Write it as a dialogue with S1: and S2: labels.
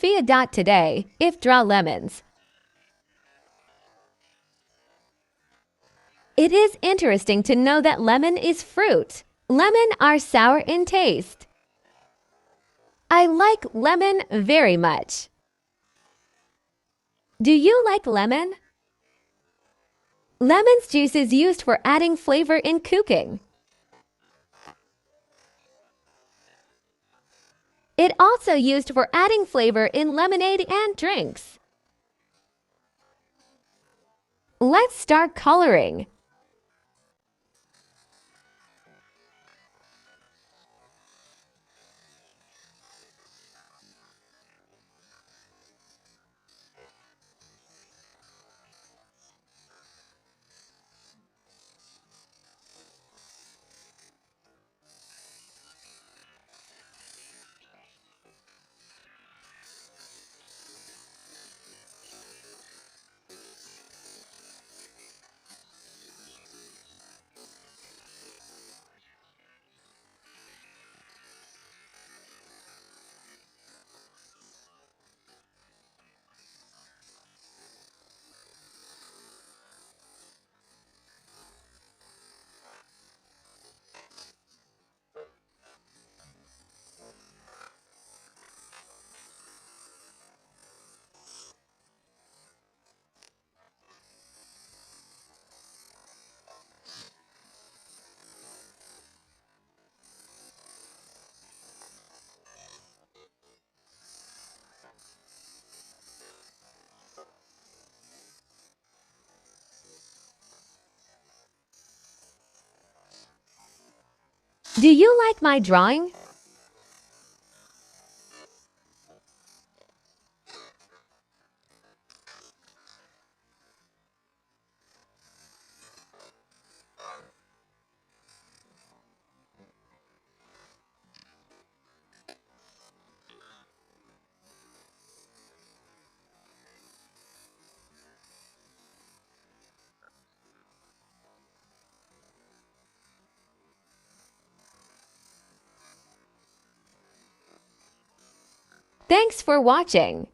S1: Sophia today, if draw lemons. It is interesting to know that lemon is fruit. Lemon are sour in taste. I like lemon very much. Do you like lemon? Lemon's juice is used for adding flavor in cooking. It also used for adding flavor in lemonade and drinks. Let's start coloring. Do you like my drawing? Thanks for watching.